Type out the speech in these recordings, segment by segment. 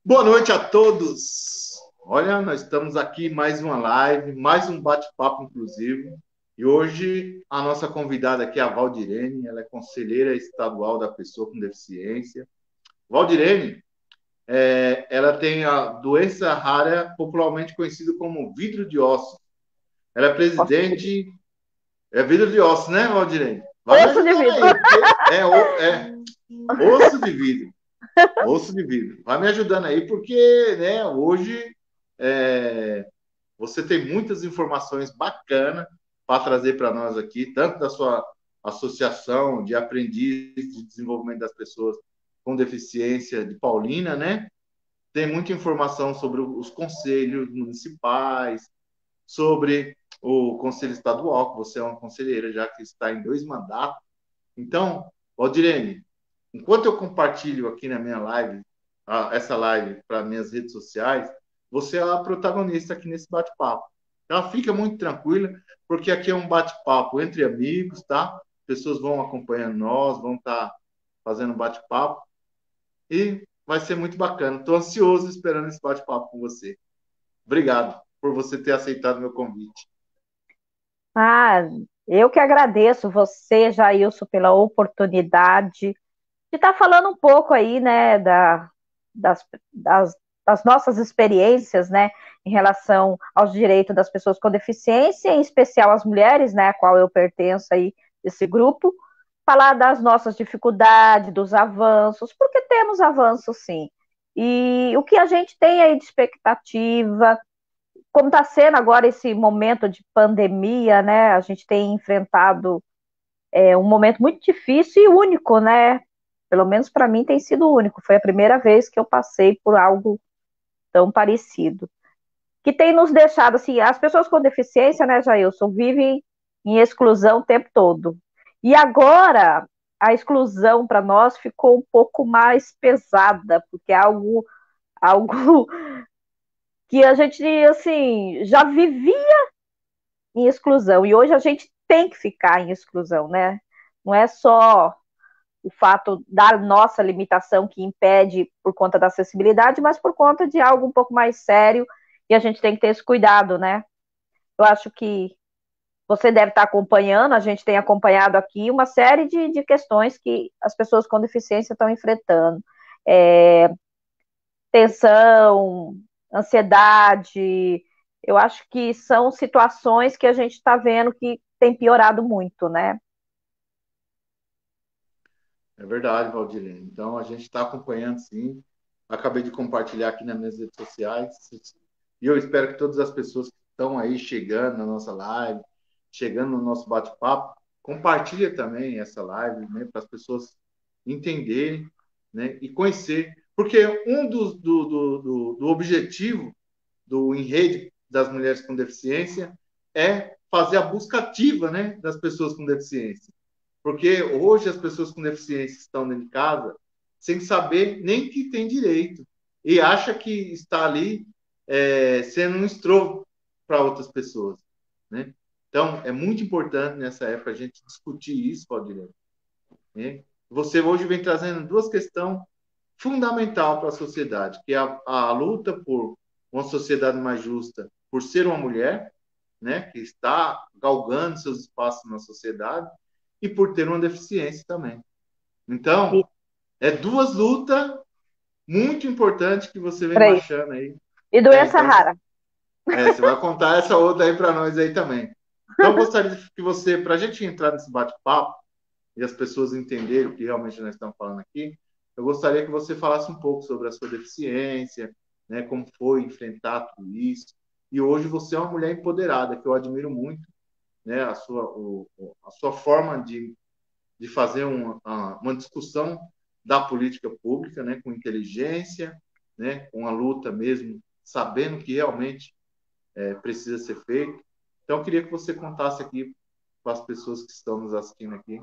Boa noite a todos. Olha, nós estamos aqui mais uma live, mais um bate-papo inclusivo. E hoje a nossa convidada aqui é a Valdirene, ela é conselheira estadual da pessoa com deficiência. Valdirene, ela tem a doença rara popularmente conhecida como vidro de osso. Ela é Osso de vidro. presidente, é vidro de osso, né, Valdirene? Vai me Osso de ajudando vidro. aí, porque é osso de vidro. Osso de vidro. Vai me ajudando aí, porque né, hoje você tem muitas informações bacanas para trazer para nós aqui, tanto da sua associação de aprendiz de desenvolvimento das pessoas com deficiência de Paulínia, né? Tem muita informação sobre os conselhos municipais, sobre o conselho estadual, que você é uma conselheira já que está em 2 mandatos. Então, Valdirene, enquanto eu compartilho aqui na minha live, essa live para minhas redes sociais, você é a protagonista aqui nesse bate-papo. Então, fica muito tranquila, porque aqui é um bate-papo entre amigos, tá? Pessoas vão acompanhando nós, vão estar fazendo bate-papo e vai ser muito bacana. Estou ansioso esperando esse bate-papo com você. Obrigado por você ter aceitado meu convite. Ah, eu que agradeço você, Jailson, pela oportunidade de estar falando um pouco aí, né, das, das, das nossas experiências, né, em relação aos direitos das pessoas com deficiência, em especial as mulheres, né, a qual eu pertenço aí, desse grupo, falar das nossas dificuldades, dos avanços, porque temos avanços, sim. E o que a gente tem aí de expectativa, como está sendo agora esse momento de pandemia, né? A gente tem enfrentado um momento muito difícil e único, né? Pelo menos para mim tem sido único. Foi a primeira vez que eu passei por algo tão parecido. Que tem nos deixado, assim, as pessoas com deficiência, né, Jailson, vivem em exclusão o tempo todo. E agora a exclusão para nós ficou um pouco mais pesada, porque é algo que a gente, assim, já vivia em exclusão. E hoje a gente tem que ficar em exclusão, né? Não é só o fato da nossa limitação que impede por conta da acessibilidade, mas por conta de algo um pouco mais sério e a gente tem que ter esse cuidado, né? Eu acho que você deve estar acompanhando, a gente tem acompanhado aqui uma série de questões que as pessoas com deficiência estão enfrentando. É, tensão, ansiedade, eu acho que são situações que a gente está vendo que tem piorado muito, né? É verdade, Valdirene. Então, a gente está acompanhando, sim. Acabei de compartilhar aqui nas minhas redes sociais. E eu espero que todas as pessoas que estão aí chegando na nossa live, chegando no nosso bate-papo, compartilhem também essa live, né, para as pessoas entenderem, né, e conhecer. Porque um do objetivo do Enrede das Mulheres com Deficiência é fazer a busca ativa, né, das pessoas com deficiência. Porque hoje as pessoas com deficiência estão dentro de casa sem saber nem que tem direito e acha que está ali sendo um estrovo para outras pessoas, né? Então, é muito importante nessa época a gente discutir isso, Valdir. Né? Você hoje vem trazendo duas questões fundamentais para a sociedade, que é a luta por uma sociedade mais justa, por ser uma mulher, né, que está galgando seus espaços na sociedade, e por ter uma deficiência também. E, Então, é duas lutas muito importantes que você vem peraí. marchando aí. E doença Então, rara. você vai contar essa outra aí para nós aí também. Então, eu gostaria que você, para a gente entrar nesse bate-papo e as pessoas entenderem o que realmente nós estamos falando aqui, eu gostaria que você falasse um pouco sobre a sua deficiência, né, como foi enfrentar tudo isso. E hoje você é uma mulher empoderada, que eu admiro muito, né, a sua forma de fazer uma discussão da política pública, né, com inteligência, né, com a luta mesmo, sabendo que realmente precisa ser feito. Então, eu queria que você contasse aqui para as pessoas que estão nos assistindo aqui,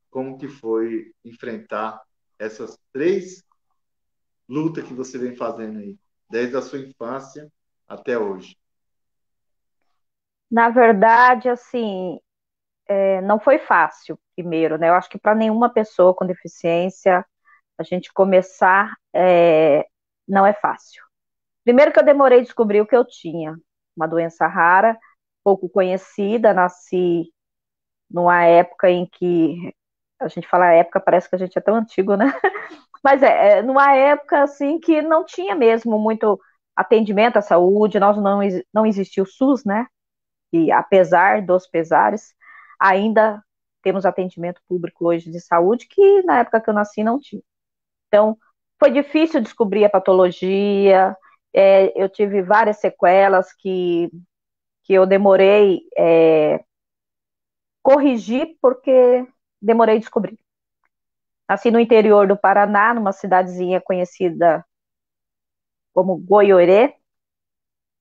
como que foi enfrentar essas três lutas que você vem fazendo aí, desde a sua infância até hoje. Na verdade, assim, não foi fácil, primeiro, né? Eu acho que para nenhuma pessoa com deficiência, a gente começar não é fácil. Primeiro que eu demorei a descobrir o que eu tinha, uma doença rara, pouco conhecida, nasci numa época em que, a gente fala época, parece que a gente é tão antigo, né? Mas numa época assim que não tinha mesmo muito atendimento à saúde, nós não existia o SUS, né? E apesar dos pesares, ainda temos atendimento público hoje de saúde que na época que eu nasci não tinha. Então, foi difícil descobrir a patologia, eu tive várias sequelas que eu demorei corrigir porque demorei a descobrir. Nasci no interior do Paraná, numa cidadezinha conhecida como Goiorê,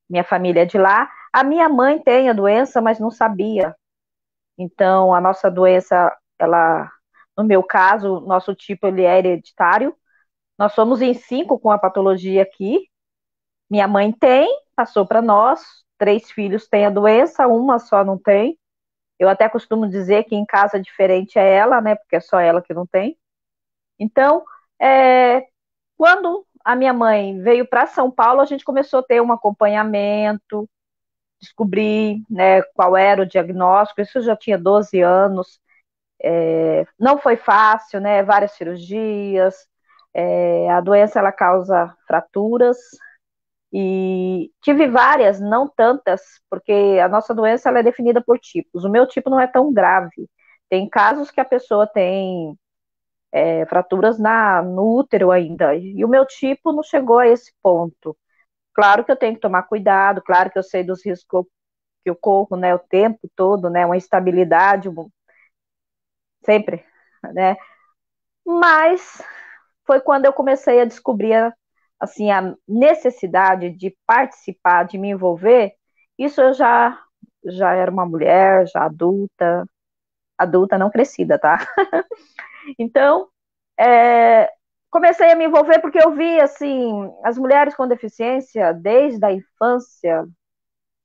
minha família é de lá. A minha mãe tem a doença, mas não sabia. Então, a nossa doença, ela, no meu caso, nosso tipo ele é hereditário. Nós somos em 5 com a patologia aqui. Minha mãe tem, passou para nós. 3 filhos têm a doença, uma só não tem. Eu até costumo dizer que em casa diferente é ela, né? Porque é só ela que não tem. Então, quando a minha mãe veio para São Paulo, a gente começou a ter um acompanhamento, descobrir, né, qual era o diagnóstico. Isso eu já tinha 12 anos. Não foi fácil, né? Várias cirurgias. A doença ela causa fraturas e tive várias, não tantas, porque a nossa doença ela é definida por tipos. O meu tipo não é tão grave. Tem casos que a pessoa tem fraturas no útero ainda, e o meu tipo não chegou a esse ponto. Claro que eu tenho que tomar cuidado, claro que eu sei dos riscos que eu corro, né, o tempo todo, né, uma instabilidade sempre, né, mas foi quando eu comecei a descobrir, assim, a necessidade de participar, de me envolver. Isso eu já era uma mulher, já adulta não crescida, tá? Então, comecei a me envolver porque eu vi, assim, as mulheres com deficiência, desde a infância,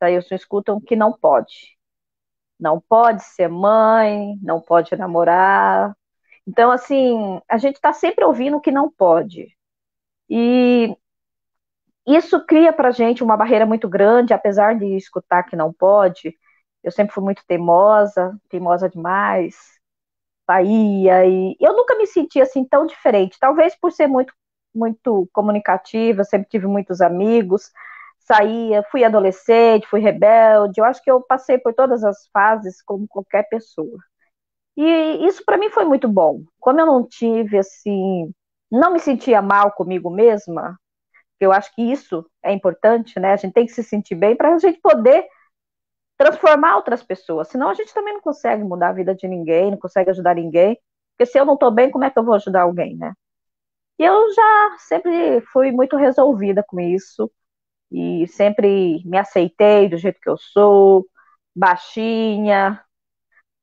daí vocês escutam que não pode. Não pode ser mãe, não pode namorar. Então, assim, a gente está sempre ouvindo que não pode. E isso cria para a gente uma barreira muito grande, apesar de escutar que não pode. Eu sempre fui muito teimosa, teimosa demais, saía e eu nunca me senti assim tão diferente. Talvez por ser muito comunicativa, sempre tive muitos amigos, saía, fui adolescente, fui rebelde. Eu acho que eu passei por todas as fases como qualquer pessoa. E isso para mim foi muito bom. Como eu não tive assim, não me sentia mal comigo mesma, eu acho que isso é importante, né? A gente tem que se sentir bem para a gente poder transformar outras pessoas. Senão a gente também não consegue mudar a vida de ninguém, não consegue ajudar ninguém. Porque se eu não estou bem, como é que eu vou ajudar alguém, né? E eu já sempre fui muito resolvida com isso e sempre me aceitei do jeito que eu sou, baixinha,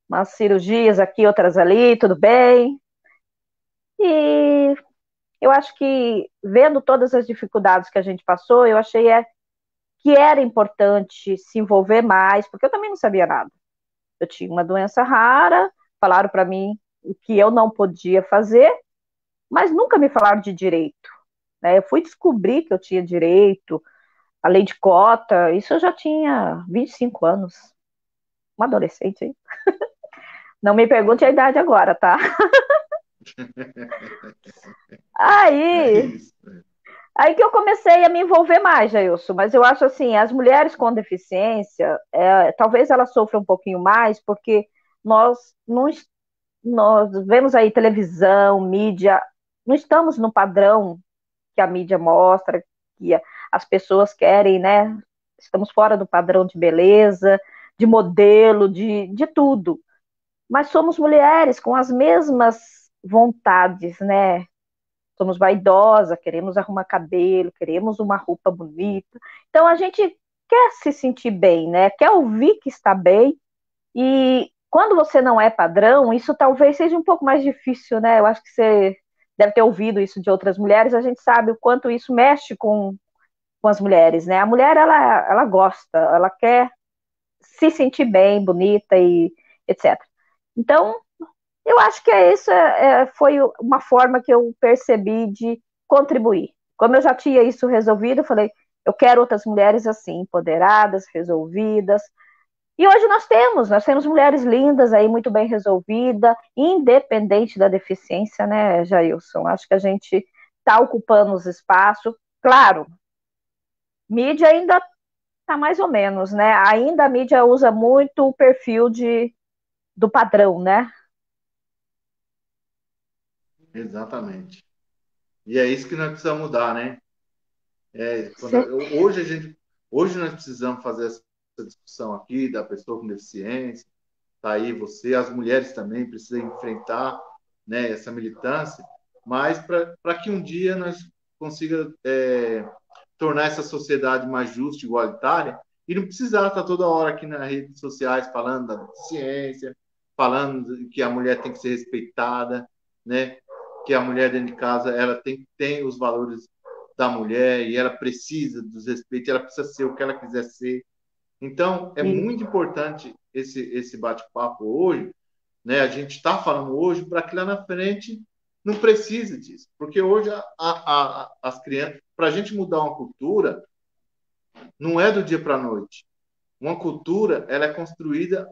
umas cirurgias aqui, outras ali, tudo bem. E eu acho que vendo todas as dificuldades que a gente passou, eu achei que era importante se envolver mais, porque eu também não sabia nada. Eu tinha uma doença rara, falaram para mim o que eu não podia fazer, mas nunca me falaram de direito. Né? Eu fui descobrir que eu tinha direito, a lei de cota, isso eu já tinha 25 anos, uma adolescente, hein? Não me pergunte a idade agora, tá? É Aí, isso. aí que eu comecei a me envolver mais, Jailson, mas eu acho assim, as mulheres com deficiência, talvez elas sofram um pouquinho mais, porque nós não, nós vemos aí televisão, mídia, não estamos no padrão que a mídia mostra, que as pessoas querem, né? Estamos fora do padrão de beleza, de modelo, de tudo. Mas somos mulheres com as mesmas vontades, né? Somos vaidosas, queremos arrumar cabelo, queremos uma roupa bonita. Então a gente quer se sentir bem, né? Quer ouvir que está bem. E quando você não é padrão, isso talvez seja um pouco mais difícil, né? Eu acho que você deve ter ouvido isso de outras mulheres, a gente sabe o quanto isso mexe com as mulheres, né? A mulher, ela gosta, ela quer se sentir bem, bonita e etc. Então, eu acho que isso foi uma forma que eu percebi de contribuir. Como eu já tinha isso resolvido, eu falei, eu quero outras mulheres assim, empoderadas, resolvidas. E hoje nós temos mulheres lindas aí, muito bem resolvidas, independente da deficiência, né, Jailson? Acho que a gente está ocupando os espaços. Claro, mídia ainda está mais ou menos, né? Ainda a mídia usa muito o perfil do padrão, né? Exatamente. E é isso que nós precisamos mudar, né? Cê- Hoje nós precisamos fazer essa discussão aqui da pessoa com deficiência. Tá aí você, as mulheres também precisam enfrentar, né, essa militância, mas para que um dia nós consiga tornar essa sociedade mais justa, igualitária, e não precisar estar toda hora aqui nas redes sociais falando da deficiência, falando que a mulher tem que ser respeitada, né? Que a mulher dentro de casa ela tem os valores da mulher e ela precisa dos respeitos, ela precisa ser o que ela quiser ser. Então, é e- muito importante esse bate-papo hoje, né? A gente está falando hoje para que lá na frente não precise disso, porque hoje as crianças, para a gente mudar uma cultura, não é do dia para a noite. Uma cultura, ela é construída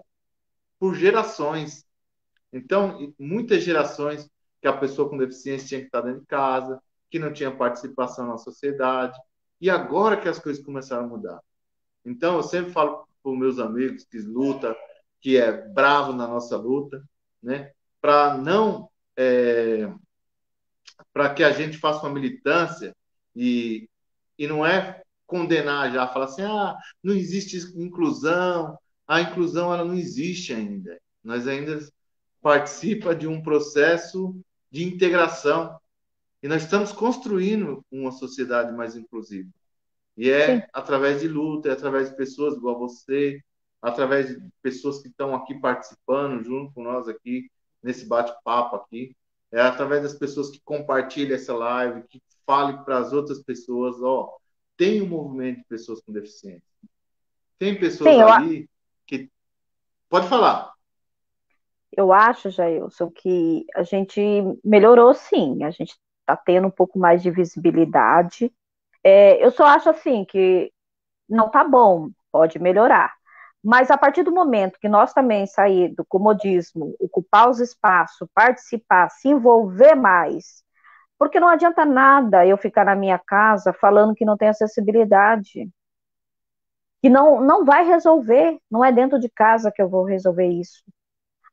por gerações. Então, muitas gerações que a pessoa com deficiência tinha que estar dentro de casa, que não tinha participação na sociedade, e agora que as coisas começaram a mudar. Então, eu sempre falo para os meus amigos que luta, que é bravo na nossa luta, né? Para não, para que a gente faça uma militância e não é condenar já, falar assim, não existe inclusão, a inclusão ela não existe ainda. Nós ainda participa de um processo de integração e nós estamos construindo uma sociedade mais inclusiva. E sim. é através de luta, é através de pessoas igual você, através de pessoas que estão aqui participando junto com nós aqui, nesse bate-papo aqui. É através das pessoas que compartilham essa live, que falem para as outras pessoas, tem um movimento de pessoas com deficiência. Tem pessoas Sim, ali que... Pode falar. eu acho, Jailson, que a gente melhorou sim, a gente está tendo um pouco mais de visibilidade. Eu só acho assim que não tá bom, pode melhorar. Mas a partir do momento que nós também sair do comodismo, ocupar os espaços, participar, se envolver mais, porque não adianta nada eu ficar na minha casa falando que não tem acessibilidade, que não vai resolver, não é dentro de casa que eu vou resolver isso.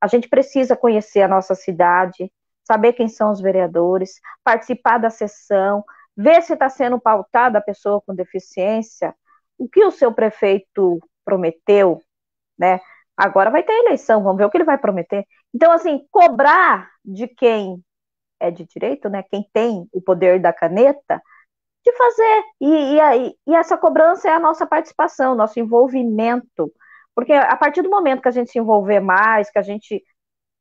A gente precisa conhecer a nossa cidade, saber quem são os vereadores, participar da sessão, ver se está sendo pautada a pessoa com deficiência, o que o seu prefeito prometeu, né? Agora vai ter eleição, vamos ver o que ele vai prometer. Então, assim, cobrar de quem é de direito, né? Quem tem o poder da caneta, de fazer. E essa cobrança é a nossa participação, nosso envolvimento. Porque a partir do momento que a gente se envolver mais, que a gente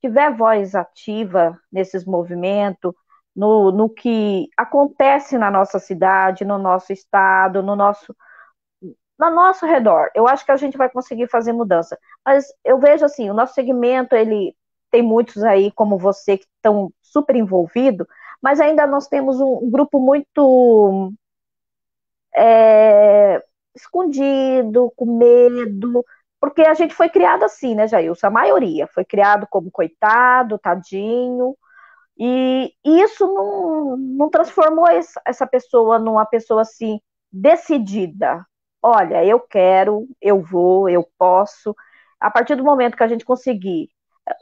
tiver voz ativa nesses movimentos, no que acontece na nossa cidade, no nosso estado, no nosso redor, eu acho que a gente vai conseguir fazer mudança. Mas eu vejo assim, o nosso segmento, ele tem muitos aí, como você, que estão super envolvidos, mas ainda nós temos um grupo muito é, escondido, com medo, porque a gente foi criado assim, né, Jailson? A maioria foi criado como coitado, tadinho, e isso não transformou essa pessoa numa pessoa assim, decidida. Olha, eu quero, eu vou, eu posso. A partir do momento que a gente conseguir.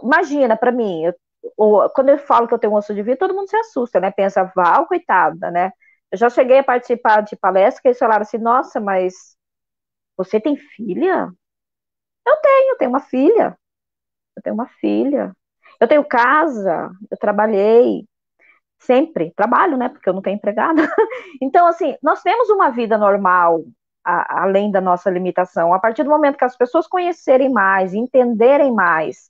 Imagina, para mim, quando eu falo que eu tenho um osso de vidro, todo mundo se assusta, né? Pensa, Val, coitada, né? Eu já cheguei a participar de palestras que eles falaram assim: nossa, mas você tem filha? Eu tenho uma filha. Eu tenho uma filha. Eu tenho casa, eu trabalhei, sempre trabalho, né? Porque eu não tenho empregada. Então, assim, nós temos uma vida normal, além da nossa limitação. A partir do momento que as pessoas conhecerem mais, entenderem mais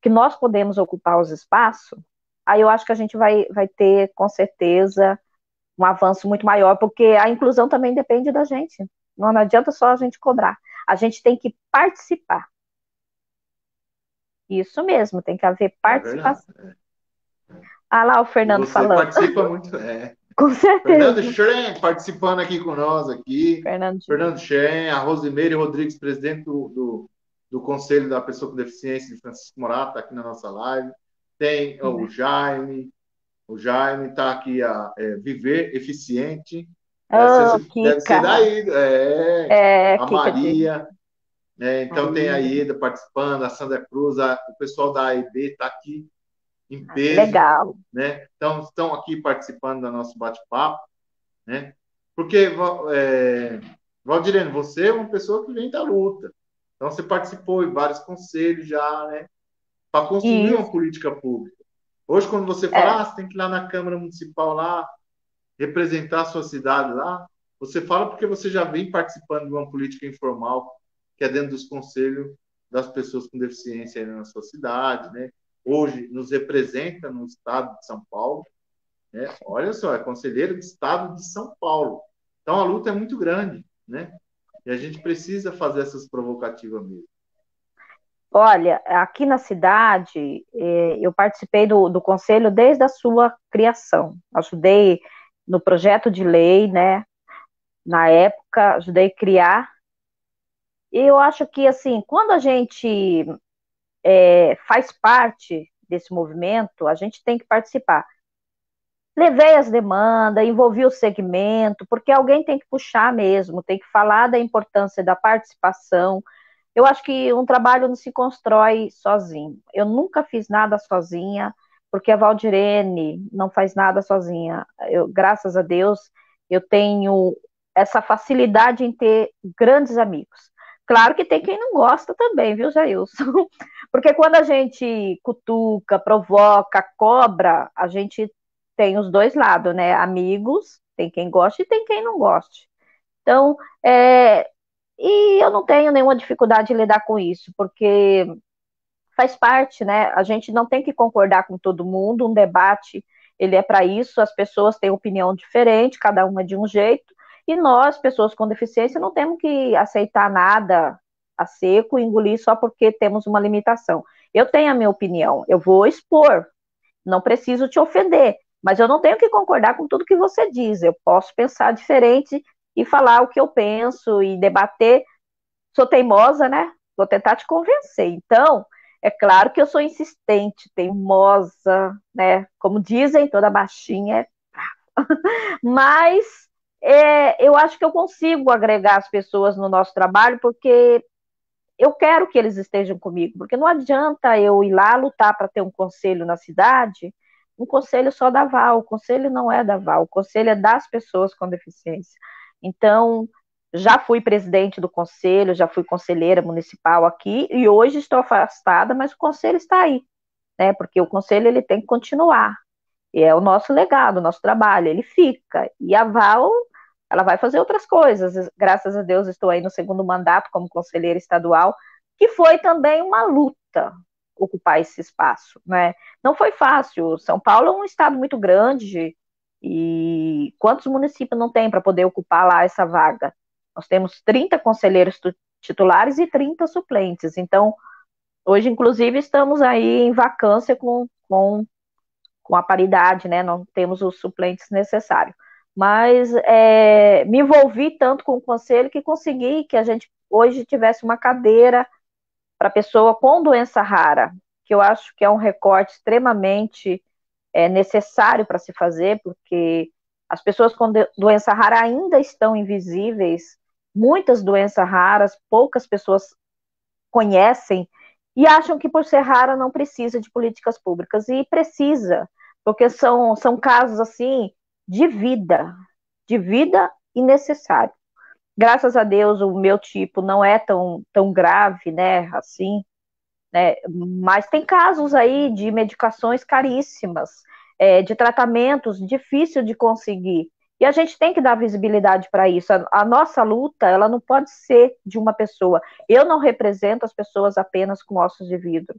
que nós podemos ocupar os espaços, aí eu acho que a gente vai ter, com certeza, um avanço muito maior, porque a inclusão também depende da gente. Não adianta só a gente cobrar. A gente tem que participar. Isso mesmo, tem que haver É verdade. participação. Ah lá o E Fernando você falando. participa muito, Com Fernando certeza. Schren participando aqui com nós aqui. Fernandinho. Fernando Schren, a Rosimeire Rodrigues, presidente do Conselho da Pessoa com Deficiência de Francisco Morato, está aqui na nossa live. Tem o Jaime está aqui a Viver Eficiente. Essa Oh, deve ser Kika. daí. A Kika de Maria. Então tem a Maria. Ieda participando, a Sandra Cruz, o pessoal da AEB está aqui em Ah, que peso, legal. né? Então estão aqui participando do nosso bate-papo, né? Porque, Valdirene, você é uma pessoa que vem da luta. Então você participou em vários conselhos já, né? Para construir uma Isso. política pública. Hoje, quando você fala, É. você tem que ir lá na Câmara Municipal lá, representar a sua cidade lá, você fala porque você já vem participando de uma política informal, que é dentro dos conselhos das pessoas com deficiência aí na sua cidade, né? Hoje nos representa no estado de São Paulo, né? Olha só, é conselheiro do estado de São Paulo. Então a luta é muito grande, né? E a gente precisa fazer essas provocativas mesmo. Olha, aqui na cidade, eu participei do conselho desde a sua criação. Ajudei no projeto de lei, né? Na época, ajudei a criar. E eu acho que, assim, quando a gente faz parte desse movimento, a gente tem que participar. Levei as demandas, envolvi o segmento, porque alguém tem que puxar mesmo, tem que falar da importância da participação. Eu acho que um trabalho não se constrói sozinho. Eu nunca fiz nada sozinha, porque a Valdirene não faz nada sozinha. Graças a Deus, eu tenho essa facilidade em ter grandes amigos. Claro que tem quem não gosta também, viu, Jailson? Porque quando a gente cutuca, provoca, cobra, a gente tem os dois lados, né? Amigos, tem quem goste e tem quem não goste. Então, e eu não tenho nenhuma dificuldade de lidar com isso, porque faz parte, né? A gente não tem que concordar com todo mundo, um debate, ele é para isso, as pessoas têm opinião diferente, cada uma de um jeito, e nós, pessoas com deficiência, não temos que aceitar nada a seco, engolir só porque temos uma limitação. Eu tenho a minha opinião, eu vou expor, não preciso te ofender, mas eu não tenho que concordar com tudo que você diz. Eu posso pensar diferente e falar o que eu penso e debater. Sou teimosa, né? Vou tentar te convencer. Então, é claro que eu sou insistente, teimosa, né? Como dizem, toda baixinha é. Mas eu acho que eu consigo agregar as pessoas no nosso trabalho porque eu quero que eles estejam comigo, porque não adianta eu ir lá lutar para ter um conselho na cidade, um conselho só da Val, o conselho não é da Val, o conselho é das pessoas com deficiência. Então, já fui presidente do conselho, já fui conselheira municipal aqui, e hoje estou afastada, mas o conselho está aí, né? Porque o conselho ele tem que continuar. E é o nosso legado, o nosso trabalho, ele fica. E a Val, ela vai fazer outras coisas. Graças a Deus, estou aí no segundo mandato como conselheira estadual, que foi também uma luta ocupar esse espaço, né? Não foi fácil. São Paulo é um estado muito grande e quantos municípios não tem para poder ocupar lá essa vaga? Nós temos 30 conselheiros titulares e 30 suplentes. Então, hoje, inclusive, estamos aí em vacância com a paridade, né? Não temos os suplentes necessários. Mas me envolvi tanto com o conselho que consegui que a gente hoje tivesse uma cadeira para pessoa com doença rara, que eu acho que é um recorte extremamente necessário para se fazer, porque as pessoas com doença rara ainda estão invisíveis, muitas doenças raras, poucas pessoas conhecem e acham que por ser rara não precisa de políticas públicas, e precisa, porque são casos assim de vida e necessário. Graças a Deus o meu tipo não é tão grave, né, assim, né, mas tem casos aí de medicações caríssimas, de tratamentos difícil de conseguir, e a gente tem que dar visibilidade para isso. A nossa luta, ela não pode ser de uma pessoa. Eu não represento as pessoas apenas com ossos de vidro.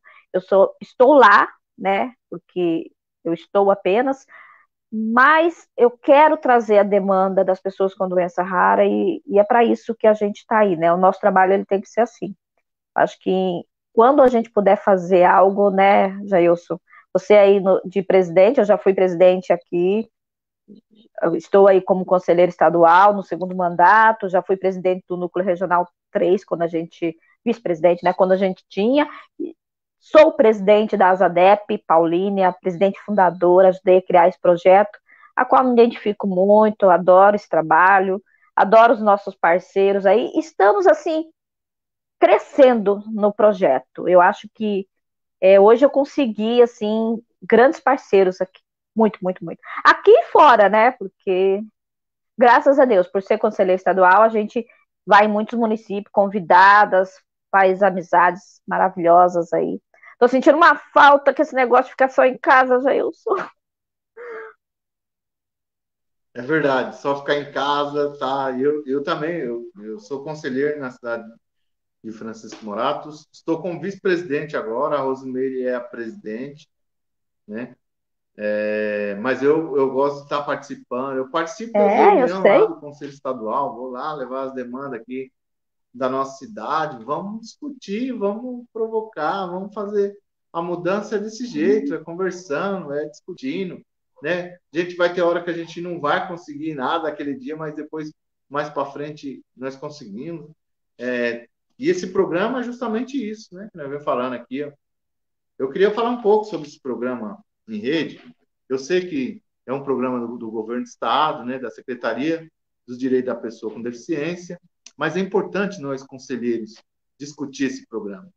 Estou lá, né, porque eu estou apenas, mas eu quero trazer a demanda das pessoas com doença rara e é para isso que a gente está aí, né? O nosso trabalho ele tem que ser assim. Acho que quando a gente puder fazer algo, né, Jailson, você aí de presidente, eu já fui presidente aqui, Eu estou aí como conselheira estadual no segundo mandato, já fui presidente do Núcleo Regional 3, vice-presidente, né, quando a gente tinha. Sou presidente da ASADEP, Paulínia, presidente fundadora, ajudei a criar esse projeto, a qual me identifico muito, adoro esse trabalho, adoro os nossos parceiros aí. Estamos, assim, crescendo no projeto. Eu acho que hoje eu consegui, assim, grandes parceiros aqui. Muito, muito, muito. Aqui e fora, né? Porque, graças a Deus, por ser conselheiro estadual, a gente vai em muitos municípios convidadas, faz amizades maravilhosas aí. Tô sentindo uma falta que esse negócio de ficar só em casa, Jailson. É verdade, só ficar em casa, tá? Eu também, eu sou conselheiro na cidade de Francisco Moratos, estou como vice-presidente agora, a Rosimeire é a presidente, né? Mas eu gosto de estar participando. Eu participo das Eu reuniões lá sei. do Conselho Estadual, vou lá levar as demandas aqui da nossa cidade, vamos discutir, vamos provocar, vamos fazer a mudança desse jeito, é conversando, é discutindo, né? A gente vai ter hora que a gente não vai conseguir nada aquele dia, mas depois, mais para frente, nós conseguimos. E esse programa é justamente isso, né? Que nós vamos falando aqui, ó. Eu queria falar um pouco sobre esse programa em rede. Eu sei que é um programa do governo do Estado, né, da Secretaria dos Direitos da Pessoa com Deficiência, mas é importante nós, conselheiros, discutir esse programa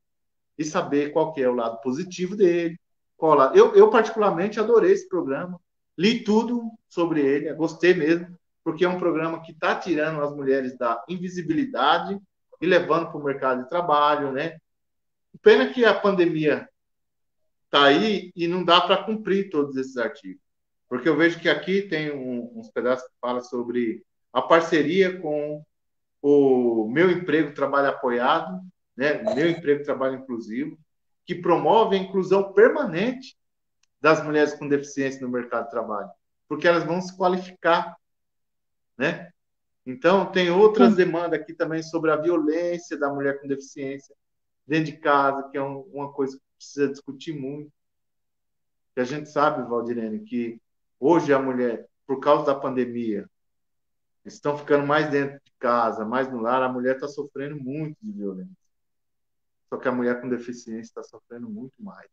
e saber qual que é o lado positivo dele. Qual lado. Eu, particularmente, adorei esse programa, li tudo sobre ele, gostei mesmo, porque é um programa que está tirando as mulheres da invisibilidade e levando para o mercado de trabalho, né? Pena que a pandemia está aí e não dá para cumprir todos esses artigos. Porque eu vejo que aqui tem uns pedaços que fala sobre a parceria com o Meu Emprego Trabalho Apoiado, né? Meu Emprego Trabalho Inclusivo, que promove a inclusão permanente das mulheres com deficiência no mercado de trabalho, porque elas vão se qualificar, né? Então, tem outras demandas aqui também sobre a violência da mulher com deficiência dentro de casa, que é uma coisa que precisa discutir muito. Que a gente sabe, Valdirene, que hoje a mulher, por causa da pandemia, estão ficando mais dentro de casa, mais no lar, a mulher está sofrendo muito de violência. Só que a mulher com deficiência está sofrendo muito mais.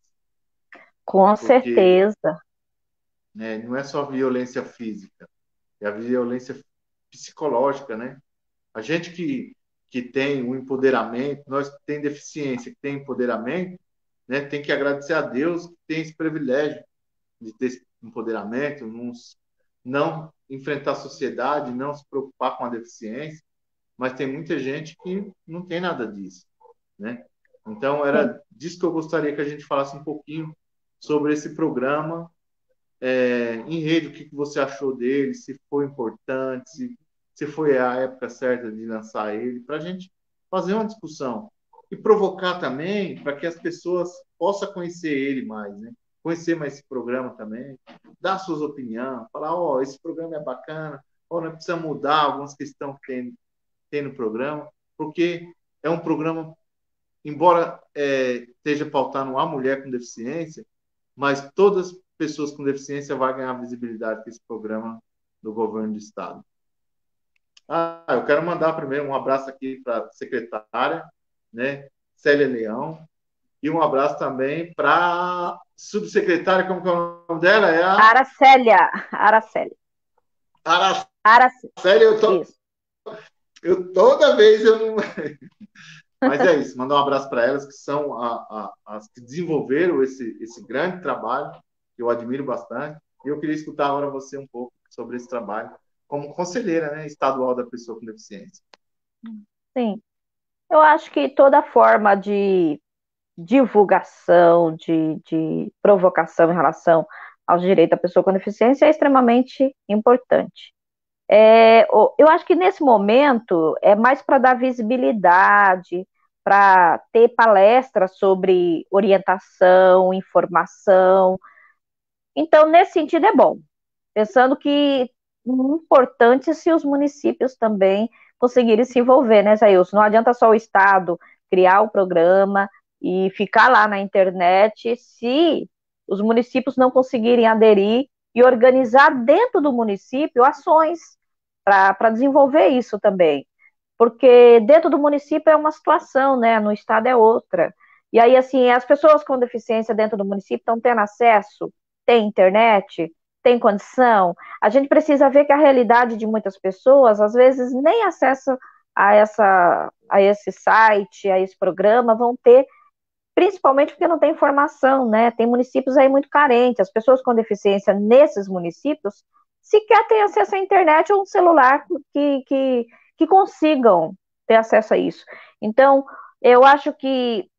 Com Porque, certeza. né, não é só violência física, é a violência psicológica, né? A gente que tem o empoderamento, nós que tem deficiência, que tem empoderamento, né, tem que agradecer a Deus que tem esse privilégio de ter esse empoderamento, não enfrentar a sociedade, não se preocupar com a deficiência, mas tem muita gente que não tem nada disso, né? Então, era disso que eu gostaria que a gente falasse um pouquinho sobre esse programa em rede, o que você achou dele, se foi importante, se foi a época certa de lançar ele, para a gente fazer uma discussão e provocar também para que as pessoas possam conhecer ele mais, né? Conhecer mais esse programa também, dar suas opiniões, falar, esse programa é bacana, nós precisamos mudar algumas questões que tem no programa, porque é um programa, embora esteja pautando a mulher com deficiência, mas todas as pessoas com deficiência vão ganhar visibilidade com esse programa do governo do Estado. Eu quero mandar primeiro um abraço aqui para a secretária, né, Célia Leão, e um abraço também para a subsecretária, como que é o nome dela? É a Aracélia. Aracélia. Aracélia, toda vez eu não... Mas é isso, mandar um abraço para elas, que são as que desenvolveram esse grande trabalho, que eu admiro bastante. E eu queria escutar agora você um pouco sobre esse trabalho, como conselheira, né, estadual da pessoa com deficiência. Sim, eu acho que toda forma de divulgação, de provocação em relação aos direitos da pessoa com deficiência é extremamente importante. Eu acho que nesse momento é mais para dar visibilidade, para ter palestras sobre orientação, informação. Então, nesse sentido, é bom. Pensando que importante se os municípios também conseguirem se envolver, né, Jailson? Não adianta só o Estado criar o programa e ficar lá na internet se os municípios não conseguirem aderir e organizar dentro do município ações para desenvolver isso também. Porque dentro do município é uma situação, né? No estado é outra. E aí, assim, as pessoas com deficiência dentro do município estão tendo acesso, tem internet, tem condição. A gente precisa ver que a realidade de muitas pessoas, às vezes, nem acesso a esse site, a esse programa, vão ter, principalmente porque não tem informação, né? Tem municípios aí muito carentes. As pessoas com deficiência nesses municípios sequer têm acesso à internet ou um celular que consigam ter acesso a isso. Então, eu acho que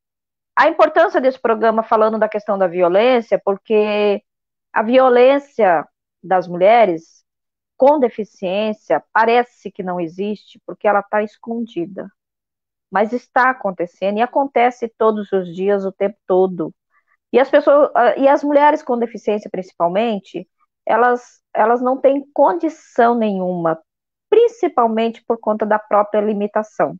a importância desse programa falando da questão da violência, porque a violência das mulheres com deficiência parece que não existe porque ela está escondida, mas está acontecendo e acontece todos os dias, o tempo todo. E as pessoas, e as mulheres com deficiência principalmente, elas não têm condição nenhuma, principalmente por conta da própria limitação.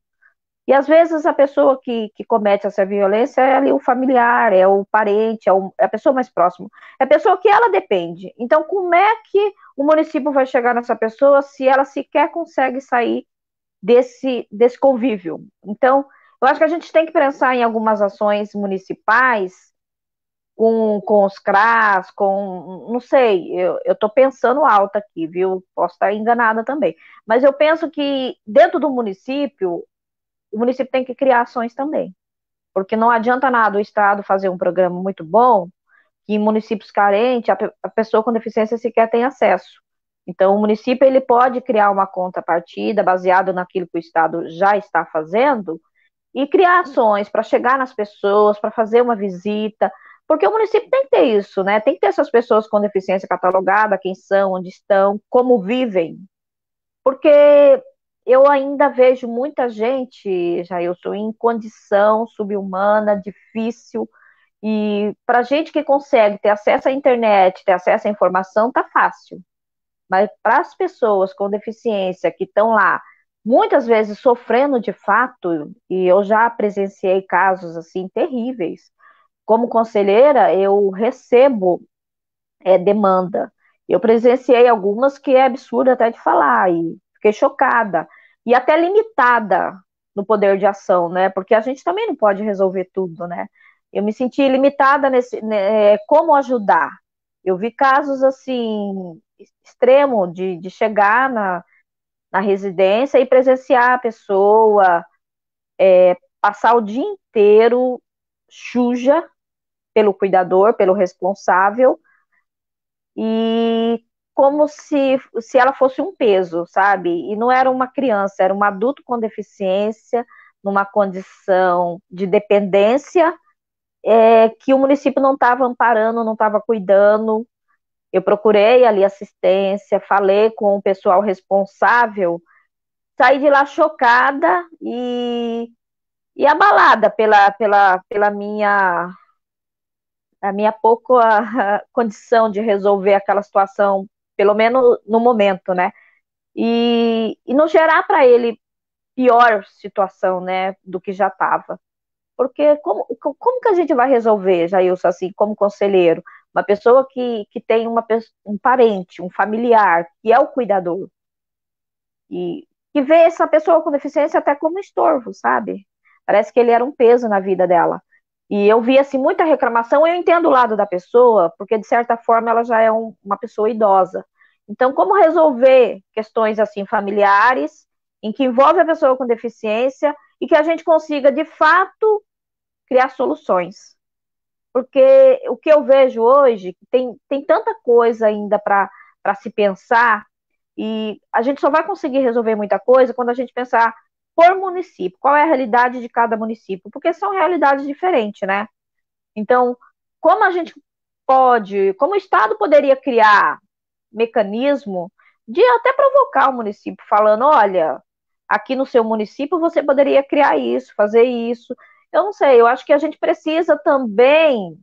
E às vezes a pessoa que comete essa violência é ali o familiar, é o parente, é a pessoa mais próxima, é a pessoa que ela depende. Então, como é que o município vai chegar nessa pessoa se ela sequer consegue sair desse convívio? Então, eu acho que a gente tem que pensar em algumas ações municipais com os CRAS, não sei, eu estou pensando alto aqui, viu? Posso estar enganada também. Mas eu penso que dentro do município, o município tem que criar ações também. Porque não adianta nada o Estado fazer um programa muito bom, que em municípios carentes a pessoa com deficiência sequer tem acesso. Então, o município ele pode criar uma contrapartida baseado naquilo que o Estado já está fazendo e criar ações para chegar nas pessoas, para fazer uma visita, porque o município tem que ter isso, né? Tem que ter essas pessoas com deficiência catalogada, quem são, onde estão, como vivem. Porque eu ainda vejo muita gente, Jailson, em condição subhumana, difícil, e para gente que consegue ter acesso à internet, ter acesso à informação, tá fácil. Mas para as pessoas com deficiência que estão lá, muitas vezes sofrendo de fato, e eu já presenciei casos assim terríveis. Como conselheira, eu recebo demanda. Eu presenciei algumas que é absurdo até de falar, e fiquei chocada. E até limitada no poder de ação, né? Porque a gente também não pode resolver tudo, né? Eu me senti limitada nesse, né, como ajudar. Eu vi casos assim extremo de chegar na residência e presenciar a pessoa, passar o dia inteiro suja pelo cuidador, pelo responsável, e como se ela fosse um peso, sabe? E não era uma criança, era um adulto com deficiência, numa condição de dependência, que o município não estava amparando, não estava cuidando. Eu procurei ali assistência, falei com o pessoal responsável, saí de lá chocada e abalada pela a minha pouca condição de resolver aquela situação, pelo menos no momento, né? E não gerar para ele pior situação, né, do que já estava. Porque como que a gente vai resolver, Jailson, assim, como conselheiro? Uma pessoa que tem um parente, um familiar, que é o cuidador, e que vê essa pessoa com deficiência até como estorvo, sabe? Parece que ele era um peso na vida dela. E eu vi, assim, muita reclamação. Eu entendo o lado da pessoa, porque, de certa forma, ela já é uma pessoa idosa. Então, como resolver questões, assim, familiares, em que envolve a pessoa com deficiência e que a gente consiga, de fato, criar soluções. Porque o que eu vejo hoje, tem tanta coisa ainda para se pensar, e a gente só vai conseguir resolver muita coisa quando a gente pensar por município, qual é a realidade de cada município, porque são realidades diferentes, né? Então, como a gente como o Estado poderia criar mecanismo de até provocar o município, falando, olha, aqui no seu município você poderia criar isso, fazer isso. Eu não sei, eu acho que a gente precisa também,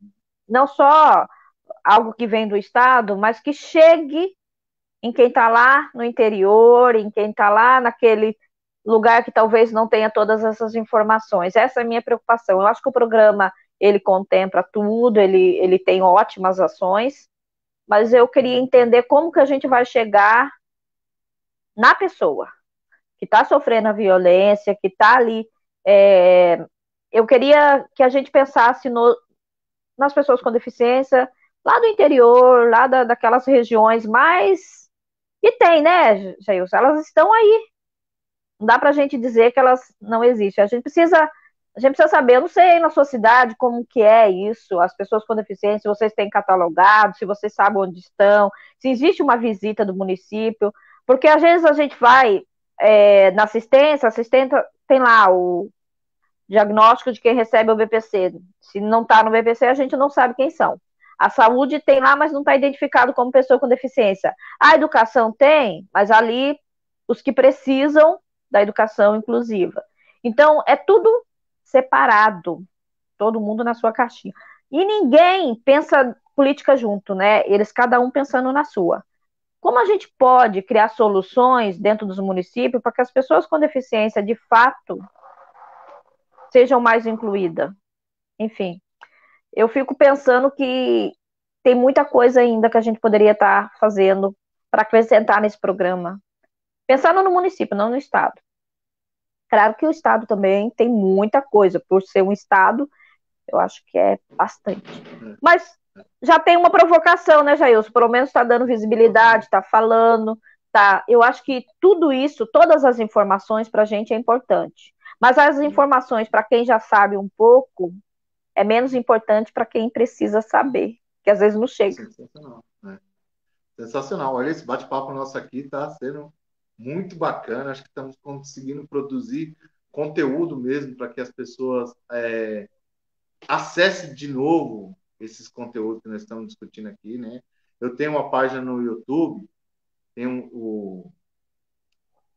não só algo que vem do Estado, mas que chegue em quem está lá no interior, em quem está lá naquele lugar que talvez não tenha todas essas informações. Essa é a minha preocupação. Eu acho que o programa, ele contempla tudo, ele tem ótimas ações, mas eu queria entender como que a gente vai chegar na pessoa que está sofrendo a violência, que está ali. Eu queria que a gente pensasse nas pessoas com deficiência, lá do interior, lá daquelas regiões mais. E tem, né, Jailson? Elas estão aí. Não dá para a gente dizer que elas não existem. A gente precisa saber, eu não sei na sua cidade como que é isso, as pessoas com deficiência, se vocês têm catalogado, se vocês sabem onde estão, se existe uma visita do município, porque às vezes a gente vai na assistência, a assistente tem lá o diagnóstico de quem recebe o BPC. Se não está no BPC, a gente não sabe quem são. A saúde tem lá, mas não está identificado como pessoa com deficiência. A educação tem, mas ali os que precisam da educação inclusiva. Então, é tudo separado, todo mundo na sua caixinha. E ninguém pensa política junto, né? Eles cada um pensando na sua. Como a gente pode criar soluções dentro dos municípios para que as pessoas com deficiência, de fato, sejam mais incluídas? Enfim, eu fico pensando que tem muita coisa ainda que a gente poderia estar fazendo para acrescentar nesse programa. Pensando no município, não no estado. Claro que o estado também tem muita coisa, por ser um estado, eu acho que é bastante. Mas já tem uma provocação, né, Jailson? Pelo menos está dando visibilidade, está falando, tá? Eu acho que tudo isso, todas as informações para a gente é importante. Mas as informações para quem já sabe um pouco é menos importante para quem precisa saber, que às vezes não chega. Sensacional, né? Sensacional. Olha, esse bate-papo nosso aqui está sendo muito bacana. Acho que estamos conseguindo produzir conteúdo mesmo para que as pessoas acessem de novo esses conteúdos que nós estamos discutindo aqui, né? Eu tenho uma página no YouTube,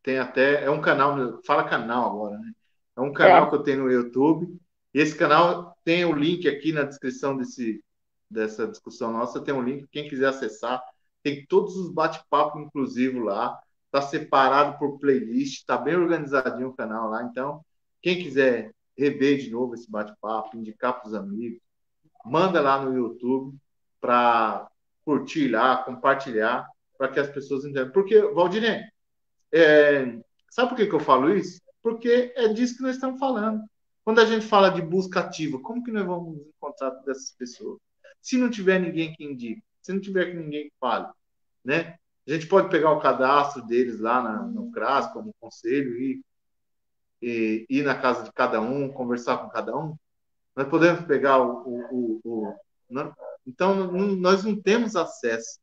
tem até, é um canal, fala canal agora, né? É um canal que eu tenho no YouTube. E esse canal tem o link aqui na descrição dessa discussão nossa, tem um link, quem quiser acessar, tem todos os bate-papos inclusivos lá, está separado por playlist, está bem organizadinho o canal lá, então, quem quiser rever de novo esse bate-papo, indicar para os amigos, manda lá no YouTube para curtir lá, compartilhar, para que as pessoas entendam. Porque, Valdirene, sabe por que eu falo isso? Porque é disso que nós estamos falando. Quando a gente fala de busca ativa, como que nós vamos encontrar dessas pessoas? Se não tiver ninguém que indique, se não tiver ninguém que fale, né? A gente pode pegar o cadastro deles lá no CRAS, como conselho, e ir na casa de cada um, conversar com cada um. Nós podemos pegar não? Então, nós não temos acesso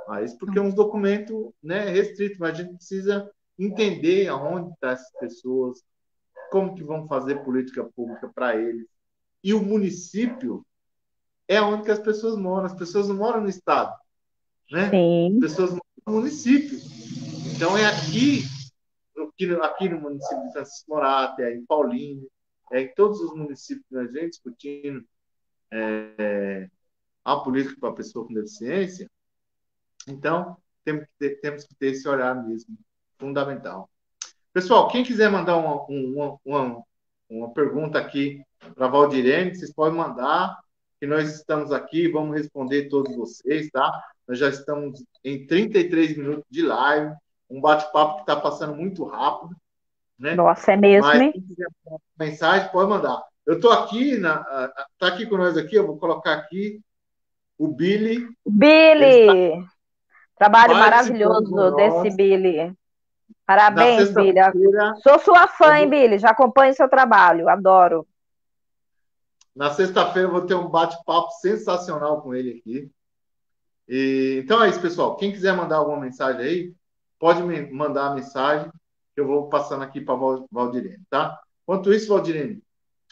a isso, porque é um documento, né, restrito, mas a gente precisa entender aonde estão essas pessoas, como que vão fazer política pública para eles. E o município é onde que as pessoas moram. As pessoas não moram no estado, né? Sim. As pessoas moram no município. Então, é aqui no município de Francisco Morato, é em Paulínia, é em todos os municípios que nós vem discutindo a política para a pessoa com deficiência. Então, temos que ter esse olhar mesmo, fundamental. Pessoal, quem quiser mandar uma pergunta aqui para a Valdirene, vocês podem mandar, que nós estamos aqui, vamos responder todos vocês, tá? Nós já estamos em 33 minutos de live, um bate-papo que está passando muito rápido, né? Nossa, é mesmo, mas hein? quem quiser mandar mensagem, pode mandar. Eu estou aqui, está aqui com nós aqui, eu vou colocar aqui o Billy. Billy! Trabalho Participando maravilhoso desse Billy. Parabéns, Billy. sexta-feira, Sou sua fã, hein, Billy? Já acompanho seu trabalho, adoro. na sexta-feira eu vou ter um bate-papo sensacional com ele aqui. Então é isso, pessoal. Quem quiser mandar alguma mensagem aí, pode me mandar a mensagem, que eu vou passando aqui para a Valdirene, tá? Enquanto isso, Valdirene,